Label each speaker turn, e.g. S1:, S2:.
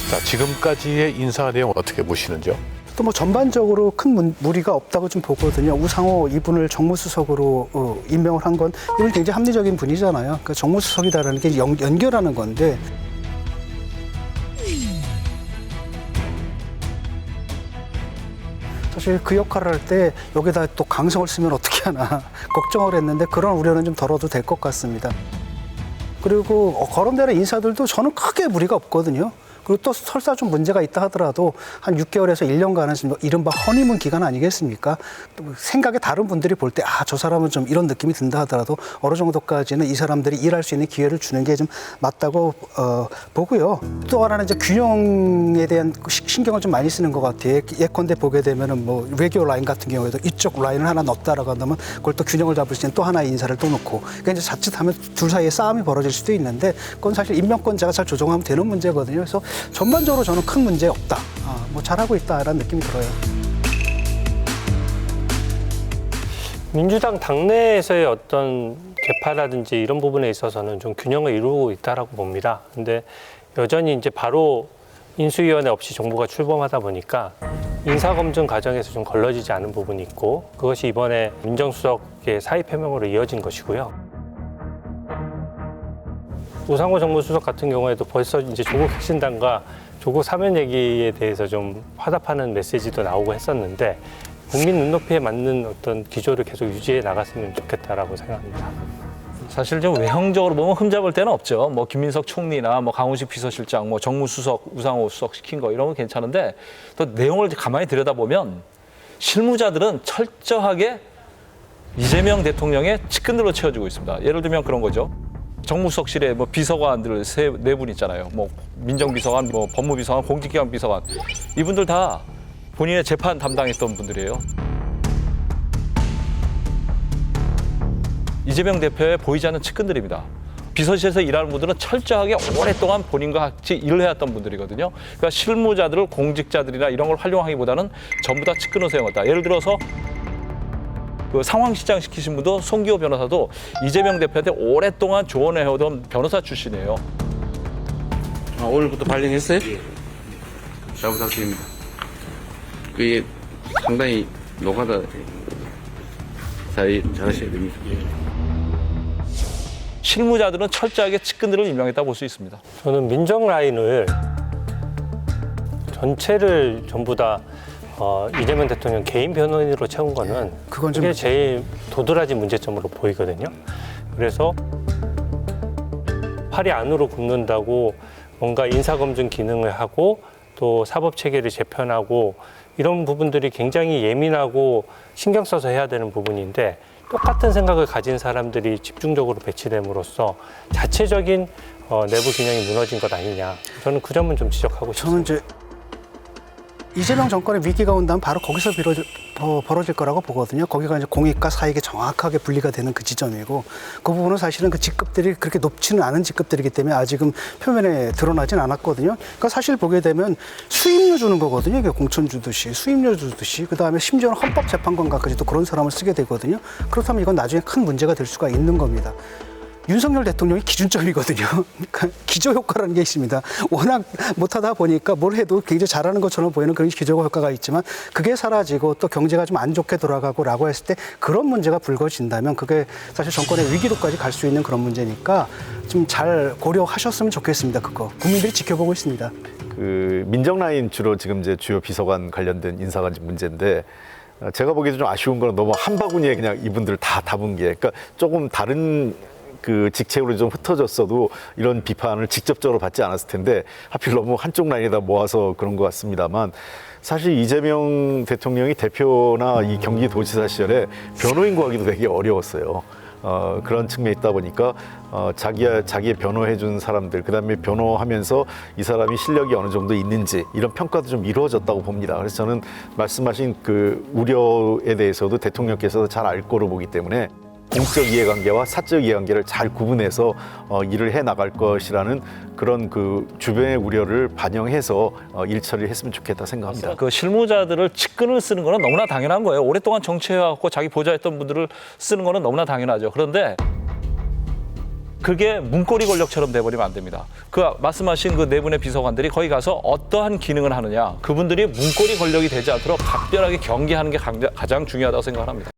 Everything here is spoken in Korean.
S1: 자, 지금까지의 인사 내용 어떻게 보시는지요?
S2: 또 뭐 전반적으로 큰 무리가 없다고 좀 보거든요. 우상호 이분을 정무수석으로 임명을 한 건 이건 굉장히 합리적인 분이잖아요. 그러니까 정무수석이다라는 게 연결하는 건데 사실 그 역할을 할 때 여기다 또 강성을 쓰면 어떻게 하나 걱정을 했는데 그런 우려는 좀 덜어도 될 것 같습니다. 그리고 거론되는 인사들도 저는 크게 무리가 없거든요. 그리고 또 설사 좀 문제가 있다 하더라도 한 6개월에서 1년간은 이른바 허니문 기간 아니겠습니까? 또 생각에 다른 분들이 볼 때 저 사람은 좀 이런 느낌이 든다 하더라도 어느 정도까지는 이 사람들이 일할 수 있는 기회를 주는 게 좀 맞다고 보고요. 또 하나는 이제 균형에 대한 신경을 좀 많이 쓰는 것 같아요. 예컨대 보게 되면은 뭐 외교 라인 같은 경우에도 이쪽 라인을 하나 넣었다라고 한다면 그걸 또 균형을 잡을 수 있는 또 하나의 인사를 또 넣고 그러니까 이제 자칫하면 둘 사이에 싸움이 벌어질 수도 있는데 그건 사실 임명권자가 잘 조정하면 되는 문제거든요. 그래서 전반적으로 저는 큰 문제 없다. 뭐 잘하고 있다라는 느낌이 들어요.
S3: 민주당 당내에서의 어떤 개파라든지 이런 부분에 있어서는 좀 균형을 이루고 있다라고 봅니다. 근데 여전히 이제 바로 인수위원회 없이 정부가 출범하다 보니까 인사검증 과정에서 좀 걸러지지 않은 부분이 있고 그것이 이번에 민정수석의 사의 표명으로 이어진 것이고요. 우상호 정무수석 같은 경우에도 벌써 이제 조국 혁신당과 조국 사면 얘기에 대해서 좀 화답하는 메시지도 나오고 했었는데 국민 눈높이에 맞는 어떤 기조를 계속 유지해 나갔으면 좋겠다라고 생각합니다.
S4: 사실 좀 외형적으로 보면 흠잡을 데는 없죠. 뭐 김민석 총리나 뭐 강훈식 비서실장, 뭐 정무수석, 우상호 수석 시킨 거 이런 건 괜찮은데 또 내용을 가만히 들여다보면 실무자들은 철저하게 이재명 대통령의 측근들로 채워지고 있습니다. 예를 들면 그런 거죠. 정무수석실에 뭐 비서관들 네 분 있잖아요. 뭐 민정비서관, 뭐 법무비서관, 공직기관 비서관 이분들 다 본인의 재판 담당했던 분들이에요. 이재명 대표의 보이지 않는 측근들입니다. 비서실에서 일하는 분들은 철저하게 오랫동안 본인과 같이 일을 해왔던 분들이거든요. 그러니까 실무자들을 공직자들이나 이런 걸 활용하기보다는 전부 다 측근으로 세웠다. 예를 들어서 그 상황시장 시키신 분도 송기호 변호사도 이재명 대표한테 오랫동안 조언해오던 변호사 출신이에요.
S5: 오늘부터 발령했어요? 예. 잘 부탁드립니다. 그게 상당히 노가다 잘하셔야 됩니다.
S4: 실무자들은 철저하게 측근들을 임명했다고 볼 수 있습니다.
S3: 저는 민정 라인을 전체를 전부 다 이재명 대통령 개인 변호인으로 채운 거는
S2: 그건 좀
S3: 그게 제일 도드라진 문제점으로 보이거든요. 그래서 팔이 안으로 굽는다고 뭔가 인사검증 기능을 하고 또 사법체계를 재편하고 이런 부분들이 굉장히 예민하고 신경 써서 해야 되는 부분인데 똑같은 생각을 가진 사람들이 집중적으로 배치됨으로써 자체적인 내부 균형이 무너진 것 아니냐. 저는 그 점은 좀 지적하고
S2: 저는
S3: 싶습니다.
S2: 이제 이재명 정권의 위기가 온다면 바로 거기서 벌어질 거라고 보거든요. 거기가 이제 공익과 사익이 정확하게 분리가 되는 그 지점이고 그 부분은 사실은 그 직급들이 그렇게 높지는 않은 직급들이기 때문에 아직은 표면에 드러나진 않았거든요. 그러니까 사실 보게 되면 수임료 주는 거거든요. 이게 공천 주듯이 수임료 주듯이 그다음에 심지어는 헌법재판관까지도 그런 사람을 쓰게 되거든요. 그렇다면 이건 나중에 큰 문제가 될 수가 있는 겁니다. 윤석열 대통령이 기준점이거든요. 그러니까 기저효과라는 게 있습니다. 워낙 못하다 보니까 뭘 해도 굉장히 잘하는 것처럼 보이는 그런 기저효과가 있지만 그게 사라지고 또 경제가 좀 안 좋게 돌아가고라고 했을 때 그런 문제가 불거진다면 그게 사실 정권의 위기로까지 갈 수 있는 그런 문제니까 좀 잘 고려하셨으면 좋겠습니다. 그거 국민들이 지켜보고 있습니다.
S6: 그 민정 라인 주로 지금 이제 주요 비서관 관련된 인사가 문제인데 제가 보기에도 좀 아쉬운 건 너무 한 바구니에 그냥 이분들 다 담은 게 그러니까 조금 다른 그 직책으로 좀 흩어졌어도 이런 비판을 직접적으로 받지 않았을 텐데 하필 너무 한쪽 라인에다 모아서 그런 것 같습니다만 사실 이재명 대통령이 대표나 이 경기도지사 시절에 변호인 구하기도 되게 어려웠어요. 그런 측면이 있다 보니까 자기의 변호해준 사람들 그다음에 변호하면서 이 사람이 실력이 어느 정도 있는지 이런 평가도 좀 이루어졌다고 봅니다. 그래서 저는 말씀하신 그 우려에 대해서도 대통령께서 잘 알 거로 보기 때문에 공적 이해관계와 사적 이해관계를 잘 구분해서 일을 해 나갈 것이라는 그런 그 주변의 우려를 반영해서 일 처리를 했으면 좋겠다 생각합니다.
S4: 그 실무자들을 측근을 쓰는 거는 너무나 당연한 거예요. 오랫동안 정치해왔고 자기 보좌했던 분들을 쓰는 거는 너무나 당연하죠. 그런데 그게 문고리 권력처럼 돼버리면 안 됩니다. 그 말씀하신 그 네 분의 비서관들이 거기 가서 어떠한 기능을 하느냐, 그분들이 문고리 권력이 되지 않도록 각별하게 경계하는 게 가장 중요하다고 생각합니다.